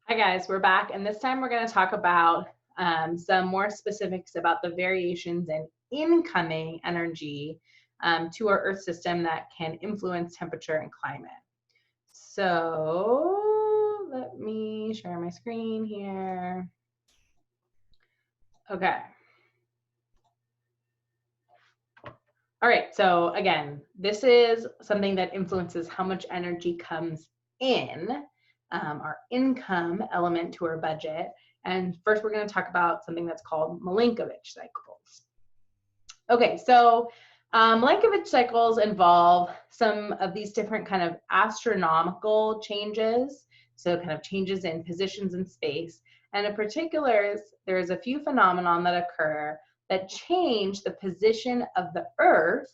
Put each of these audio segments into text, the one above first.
Hi guys, we're back, and this time we're going to talk about some more specifics about the variations in incoming energy to our Earth system that can influence temperature and climate. So let me share my screen here. Okay. All right, so again, this is something that influences how much energy comes in, our income element to our budget. And first, we're going to talk about something that's called Milankovitch cycles. Okay, so Milankovitch cycles involve some of these different kind of astronomical changes, so kind of changes in positions in space. And in particular, there's a few phenomenon that occur that change the position of the Earth,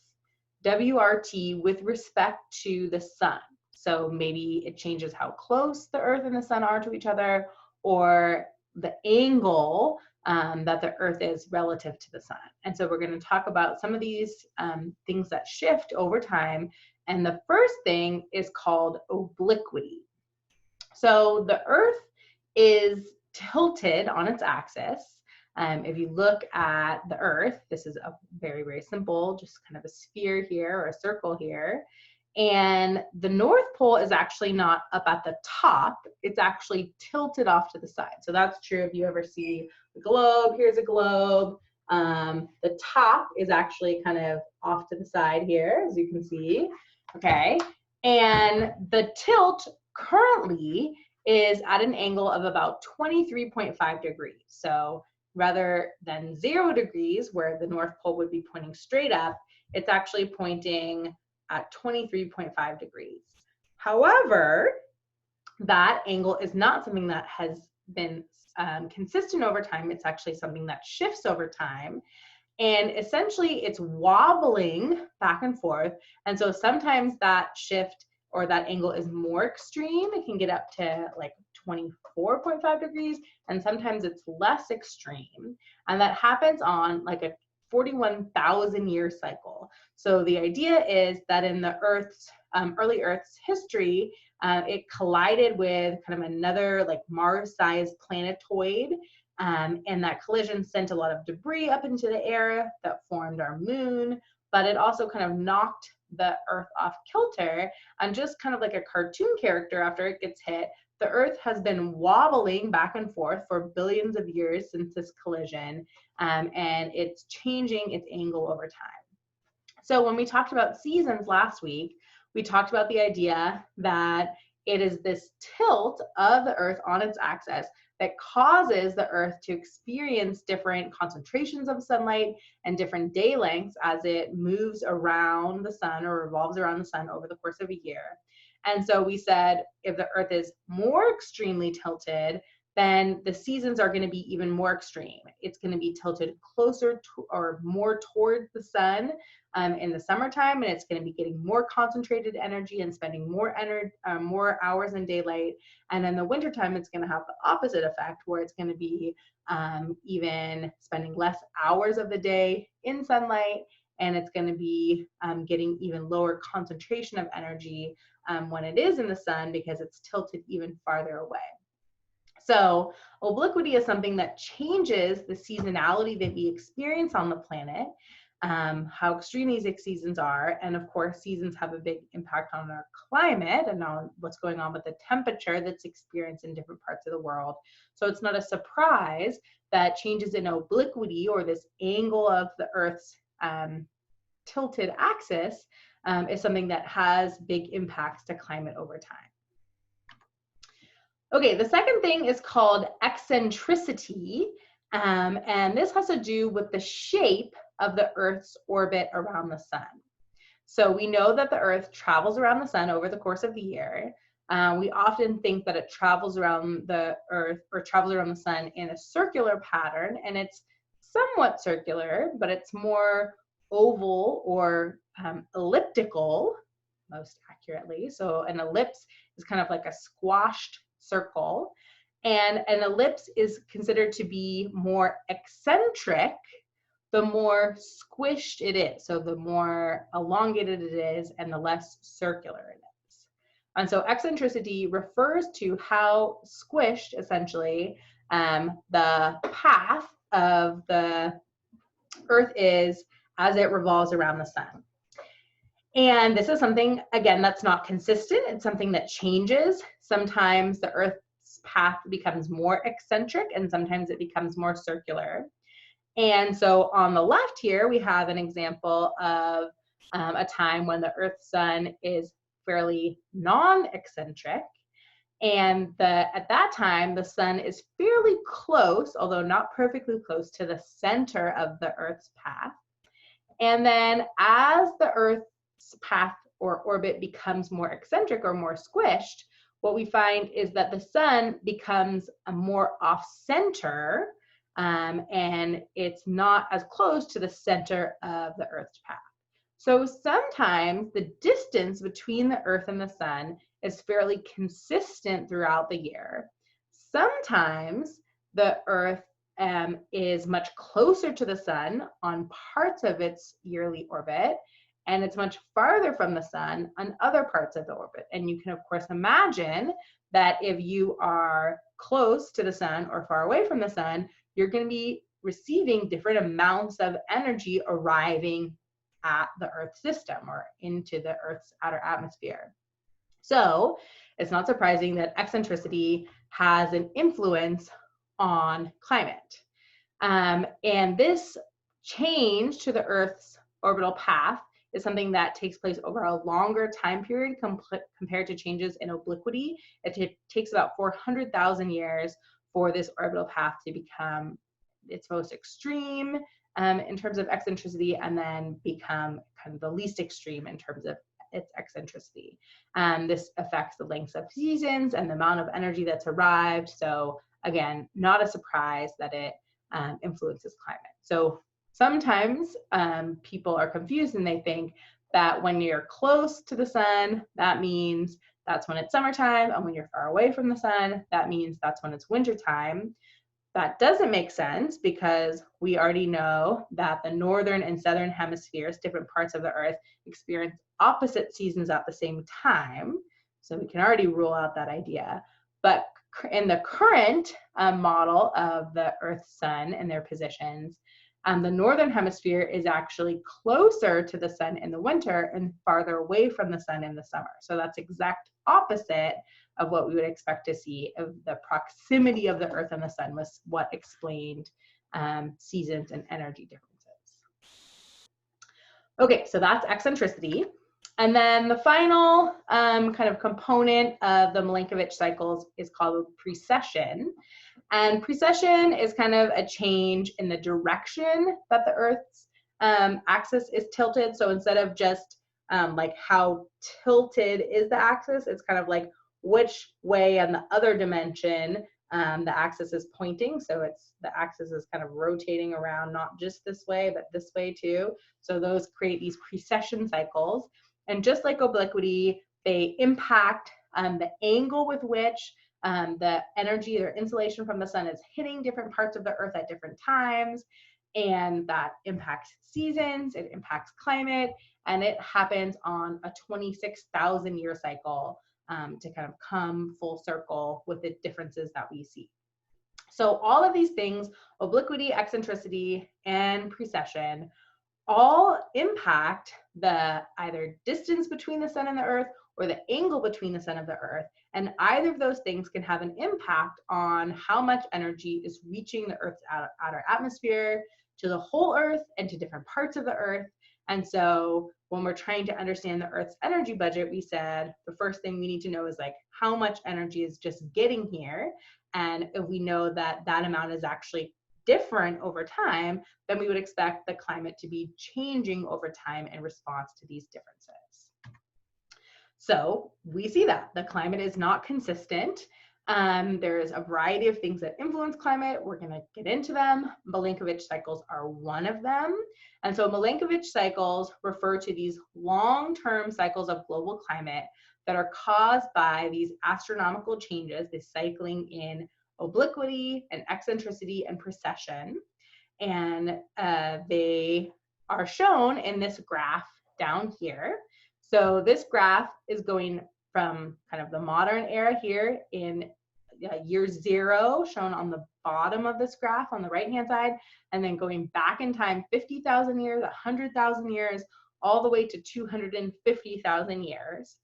WRT, with respect to the sun. So maybe it changes how close the Earth and the sun are to each other, or the angle that the Earth is relative to the sun. And so we're going to talk about some of these things that shift over time. And the first thing is called obliquity. So the Earth is tilted on its axis. If you look at the Earth, this is a very, very simple, just kind of a sphere here or a circle here. And the North Pole is actually not up at the top, it's actually tilted off to the side. So that's true if you ever see the globe. Here's a globe. The top is actually kind of off to the side here, as you can see. Okay. And the tilt currently is at an angle of about 23.5 degrees. So rather than 0 degrees, where the North Pole would be pointing straight up, it's actually pointing at 23.5 degrees. However, that angle is not something that has been consistent over time. It's actually something that shifts over time. And essentially, it's wobbling back and forth. And so sometimes that shift or that angle is more extreme. It can get up to like 24.5 degrees, and sometimes it's less extreme. And that happens on like a 41,000 year cycle. So the idea is that in the Earth's early Earth's history, it collided with kind of another like Mars-sized planetoid, and that collision sent a lot of debris up into the air that formed our moon, but it also kind of knocked the Earth off kilter. And just kind of like a cartoon character, after it gets hit, the Earth has been wobbling back and forth for billions of years since this collision, and it's changing its angle over time. So when we talked about seasons last week, we talked about the idea that it is this tilt of the Earth on its axis that causes the Earth to experience different concentrations of sunlight and different day lengths as it moves around the sun or revolves around the sun over the course of a year. And so we said if the Earth is more extremely tilted, then the seasons are going to be even more extreme. It's going to be tilted closer to or more towards the sun in the summertime, and it's going to be getting more concentrated energy and spending more hours in daylight. And in the wintertime, it's going to have the opposite effect, where it's going to be even spending less hours of the day in sunlight, and it's going to be getting even lower concentration of energy when it is in the sun, because it's tilted even farther away. So obliquity is something that changes the seasonality that we experience on the planet, how extreme these seasons are. And of course, seasons have a big impact on our climate and on what's going on with the temperature that's experienced in different parts of the world. So it's not a surprise that changes in obliquity, or this angle of the Earth's tilted axis, is something that has big impacts to climate over time. Okay, the second thing is called eccentricity, and this has to do with the shape of the Earth's orbit around the sun. So we know that the Earth travels around the sun over the course of the year. We often think that it travels around the Earth or travels around the sun in a circular pattern, and it's somewhat circular, but it's more oval or elliptical, most accurately. So an ellipse is kind of like a squashed circle, and an ellipse is considered to be more eccentric the more squished it is. So the more elongated it is and the less circular it is. And so eccentricity refers to how squished, essentially, the path of the Earth is as it revolves around the sun. And this is something, again, that's not consistent. It's something that changes. Sometimes the Earth's path becomes more eccentric and sometimes it becomes more circular. And so on the left here, we have an example of a time when the Earth's sun is fairly non-eccentric. And at that time, the sun is fairly close, although not perfectly close, to the center of the Earth's path. And then as the Earth's path or orbit becomes more eccentric or more squished, what we find is that the sun becomes a more off-center, and it's not as close to the center of the Earth's path. So sometimes the distance between the Earth and the sun is fairly consistent throughout the year. Sometimes the Earth is much closer to the sun on parts of its yearly orbit, and it's much farther from the sun on other parts of the orbit. And you can, of course, imagine that if you are close to the sun or far away from the sun, you're going to be receiving different amounts of energy arriving at the Earth system or into the Earth's outer atmosphere. So it's not surprising that eccentricity has an influence on climate. And this change to the Earth's orbital path is something that takes place over a longer time period compared to changes in obliquity. It takes about 400,000 years for this orbital path to become its most extreme in terms of eccentricity, and then become kind of the least extreme in terms of its eccentricity. This affects the lengths of seasons and the amount of energy that's arrived. So again, not a surprise that it influences climate. So sometimes people are confused and they think that when you're close to the sun, that means that's when it's summertime, and when you're far away from the sun, that means that's when it's wintertime. That doesn't make sense because we already know that the northern and southern hemispheres, different parts of the Earth, experience opposite seasons at the same time. So we can already rule out that idea. But in the current model of the Earth's sun and their positions, the northern hemisphere is actually closer to the sun in the winter and farther away from the sun in the summer. So that's exact opposite of what we would expect to see. Of the proximity of the Earth and the sun was what explained seasons and energy differences. Okay, so that's eccentricity. And then the final kind of component of the Milankovitch cycles is called precession. And precession is kind of a change in the direction that the Earth's axis is tilted. So instead of just like how tilted is the axis, it's kind of like which way on the other dimension the axis is pointing. So it's the axis is kind of rotating around, not just this way, but this way too. So those create these precession cycles. And just like obliquity, they impact the angle with which the energy or insolation from the sun is hitting different parts of the Earth at different times. And that impacts seasons, it impacts climate, and it happens on a 26,000 year cycle to kind of come full circle with the differences that we see. So all of these things, obliquity, eccentricity, and precession, all impact the either distance between the sun and the Earth or the angle between the sun and the Earth. And either of those things can have an impact on how much energy is reaching the Earth's outer atmosphere, to the whole Earth, and to different parts of the Earth. And so when we're trying to understand the Earth's energy budget, we said the first thing we need to know is like how much energy is just getting here. And if we know that that amount is actually different over time, then we would expect the climate to be changing over time in response to these differences. So we see that the climate is not consistent. There's a variety of things that influence climate. We're going to get into them. Milankovitch cycles are one of them. And so Milankovitch cycles refer to these long-term cycles of global climate that are caused by these astronomical changes, this cycling in obliquity and eccentricity and precession. And they are shown in this graph down here. So this graph is going from kind of the modern era here in year 0, shown on the bottom of this graph on the right-hand side, and then going back in time 50,000 years, 100,000 years, all the way to 250,000 years.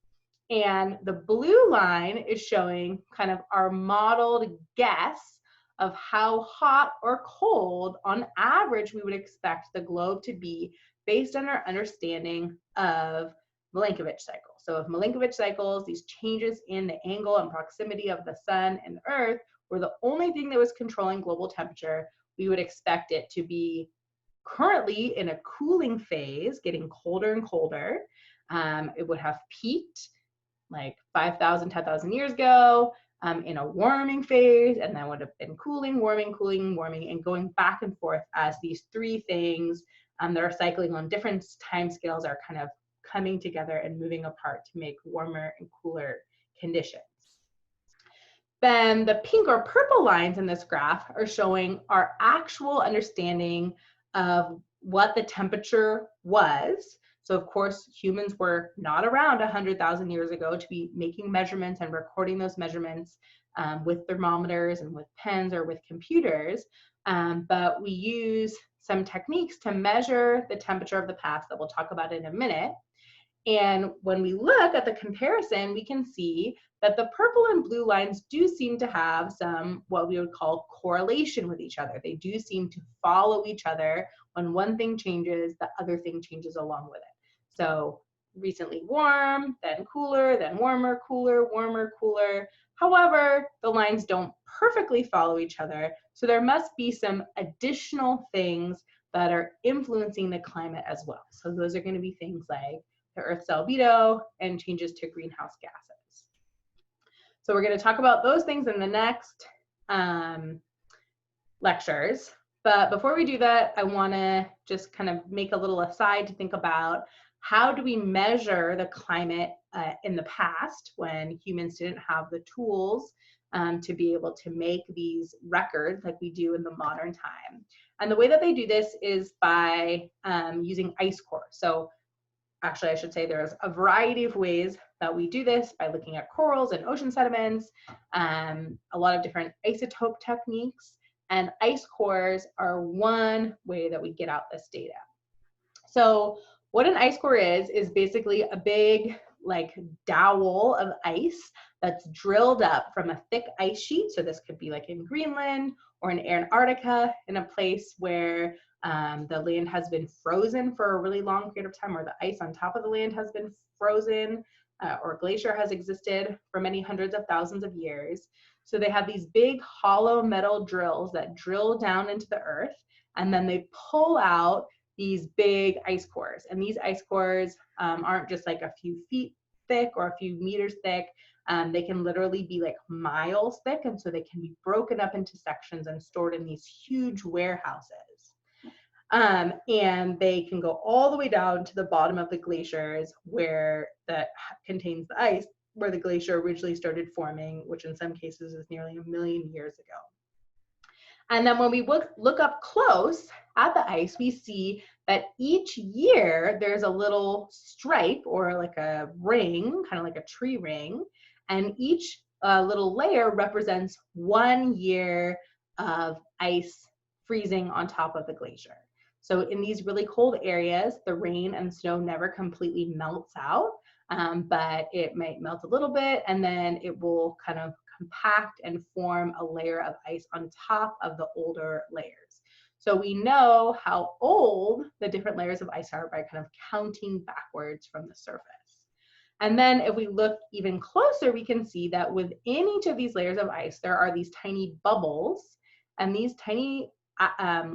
And the blue line is showing kind of our modeled guess of how hot or cold on average we would expect the globe to be based on our understanding of Milankovitch cycles. So if Milankovitch cycles, these changes in the angle and proximity of the sun and the earth were the only thing that was controlling global temperature, we would expect it to be currently in a cooling phase, getting colder and colder. It would have peaked like 5,000, 10,000 years ago in a warming phase, and then would have been cooling, warming, cooling, warming, and going back and forth as these three things that are cycling on different time scales are kind of coming together and moving apart to make warmer and cooler conditions. Then the pink or purple lines in this graph are showing our actual understanding of what the temperature was. So of course, humans were not around 100,000 years ago to be making measurements and recording those measurements with thermometers and with pens or with computers. But we use some techniques to measure the temperature of the past that we'll talk about in a minute. And when we look at the comparison, we can see that the purple and blue lines do seem to have some what we would call correlation with each other. They do seem to follow each other. When one thing changes, the other thing changes along with it. So recently warm, then cooler, then warmer, cooler, warmer, cooler. However, the lines don't perfectly follow each other. So there must be some additional things that are influencing the climate as well. So those are going to be things like the Earth's albedo and changes to greenhouse gases. So we're going to talk about those things in the next lectures. But before we do that, I want to just kind of make a little aside to think about how do we measure the climate in the past when humans didn't have the tools to be able to make these records like we do in the modern time. And the way that they do this is by using ice cores. So actually, I should say there's a variety of ways that we do this by looking at corals and ocean sediments, a lot of different isotope techniques, and ice cores are one way that we get out this data. So what an ice core is basically a big like dowel of ice that's drilled up from a thick ice sheet. So this could be like in Greenland or in Antarctica, in a place where the land has been frozen for a really long period of time, or the ice on top of the land has been frozen, or a glacier has existed for many hundreds of thousands of years. So they have these big hollow metal drills that drill down into the earth, and then they pull out these big ice cores. And these ice cores aren't just like a few feet thick or a few meters thick. They can literally be like miles thick, and so they can be broken up into sections and stored in these huge warehouses. And they can go all the way down to the bottom of the glaciers where that contains the ice, where the glacier originally started forming, which in some cases is nearly 1 million years ago. And then when we look up close at the ice, we see that each year there's a little stripe or like a ring, kind of like a tree ring, and each little layer represents 1 year of ice freezing on top of the glacier. So in these really cold areas, the rain and snow never completely melts out, but it might melt a little bit, and then it will kind of compact and form a layer of ice on top of the older layers. So we know how old the different layers of ice are by kind of counting backwards from the surface. And then if we look even closer, we can see that within each of these layers of ice, there are these tiny bubbles, and these tiny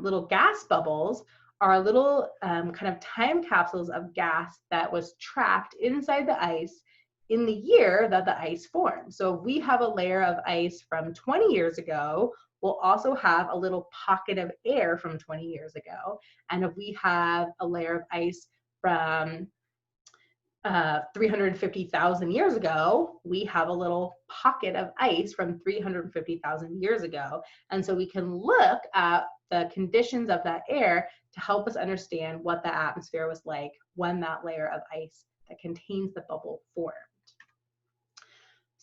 little gas bubbles are little kind of time capsules of gas that was trapped inside the ice in the year that the ice formed. So if we have a layer of ice from 20 years ago, we'll also have a little pocket of air from 20 years ago. And if we have a layer of ice from 350,000 years ago, we have a little pocket of ice from 350,000 years ago. And so we can look at the conditions of that air to help us understand what the atmosphere was like when that layer of ice that contains the bubble formed.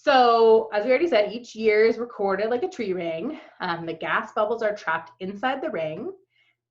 So as we already said, each year is recorded like a tree ring. The gas bubbles are trapped inside the ring.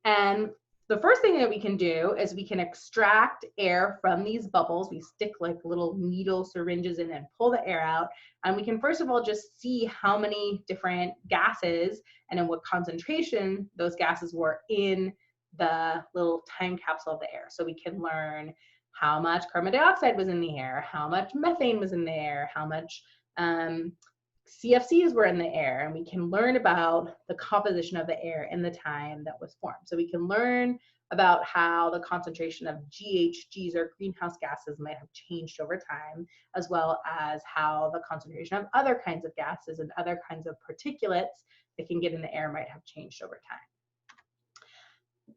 And the first thing that we can do is we can extract air from these bubbles. We stick like little needle syringes in and pull the air out. And we can first of all just see how many different gases and in what concentration those gases were in the little time capsule of the air. So we can learn how much carbon dioxide was in the air, how much methane was in the air, how much CFCs were in the air, and we can learn about the composition of the air in the time that was formed. So we can learn about how the concentration of GHGs or greenhouse gases might have changed over time, as well as how the concentration of other kinds of gases and other kinds of particulates that can get in the air might have changed over time.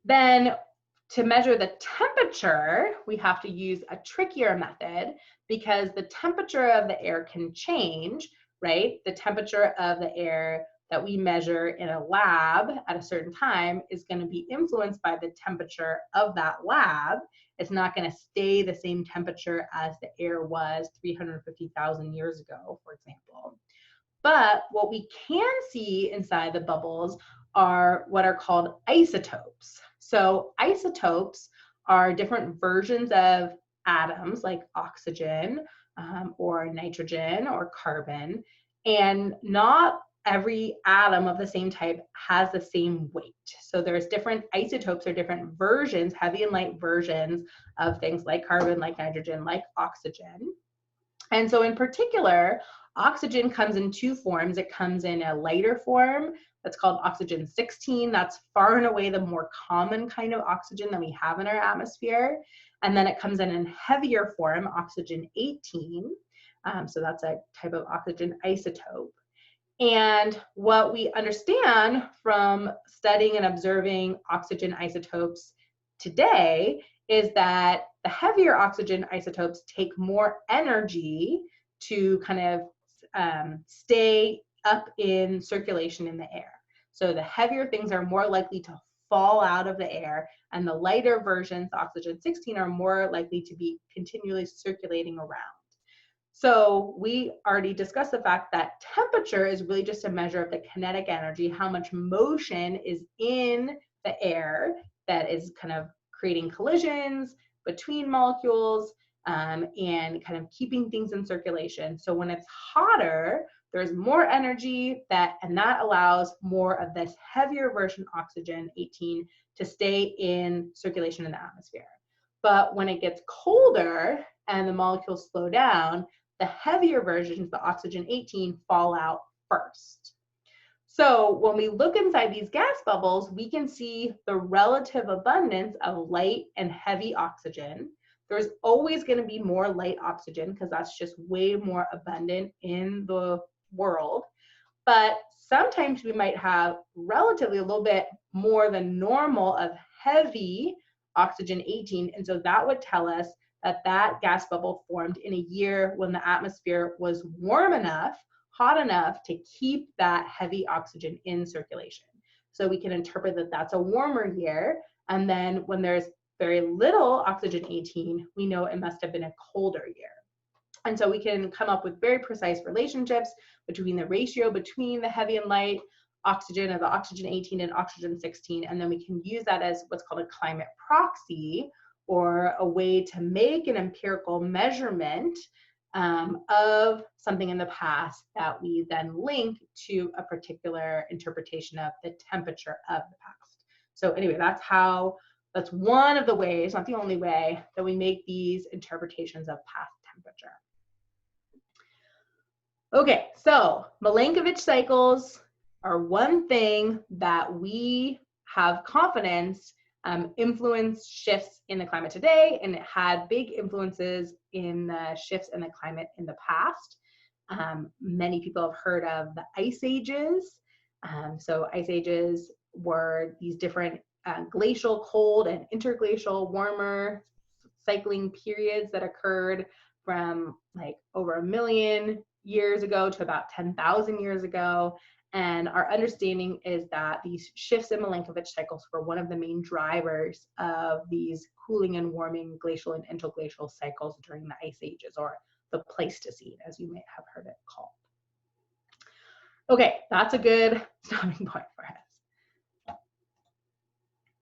Then to measure the temperature, we have to use a trickier method because the temperature of the air can change, right? The temperature of the air that we measure in a lab at a certain time is going to be influenced by the temperature of that lab. It's not going to stay the same temperature as the air was 350,000 years ago, for example. But what we can see inside the bubbles are what are called isotopes. So isotopes are different versions of atoms like oxygen or nitrogen or carbon, and not every atom of the same type has the same weight. So there's different isotopes or different versions, heavy and light versions of things like carbon, like nitrogen, like oxygen. And so in particular, oxygen comes in two forms. It comes in a lighter form that's called oxygen 16. That's far and away the more common kind of oxygen that we have in our atmosphere. And then it comes in heavier form, oxygen 18. So that's a type of oxygen isotope. And what we understand from studying and observing oxygen isotopes today is that the heavier oxygen isotopes take more energy to kind of stay up in circulation in the air. So the heavier things are more likely to fall out of the air, and the lighter versions, oxygen 16, are more likely to be continually circulating around. So we already discussed the fact that temperature is really just a measure of the kinetic energy, how much motion is in the air that is kind of creating collisions between molecules and kind of keeping things in circulation. So when it's hotter, there's more energy and that allows more of this heavier version oxygen 18 to stay in circulation in the atmosphere. But when it gets colder and the molecules slow down, the heavier versions, the oxygen 18, fall out first. So when we look inside these gas bubbles, we can see the relative abundance of light and heavy oxygen. There's always going to be more light oxygen because that's just way more abundant in the world. But sometimes we might have relatively a little bit more than normal of heavy oxygen 18. And so that would tell us that gas bubble formed in a year when the atmosphere was warm enough, hot enough to keep that heavy oxygen in circulation. So we can interpret that that's a warmer year. And then when there's very little oxygen 18, we know it must have been a colder year. And so we can come up with very precise relationships between the ratio between the heavy and light oxygen of the oxygen 18 and oxygen 16. And then we can use that as what's called a climate proxy, or a way to make an empirical measurement of something in the past that we then link to a particular interpretation of the temperature of the past. So anyway, that's one of the ways, not the only way, that we make these interpretations of past temperature. Okay, so Milankovitch cycles are one thing that we have confidence influence shifts in the climate today, and it had big influences in the shifts in the climate in the past. Many people have heard of the ice ages. So ice ages were these different glacial cold and interglacial warmer cycling periods that occurred from like over 1 million years ago to about 10,000 years ago. And our understanding is that these shifts in Milankovitch cycles were one of the main drivers of these cooling and warming glacial and interglacial cycles during the ice ages, or the place to seed, as you may have heard it called. Okay, that's a good stopping point for us.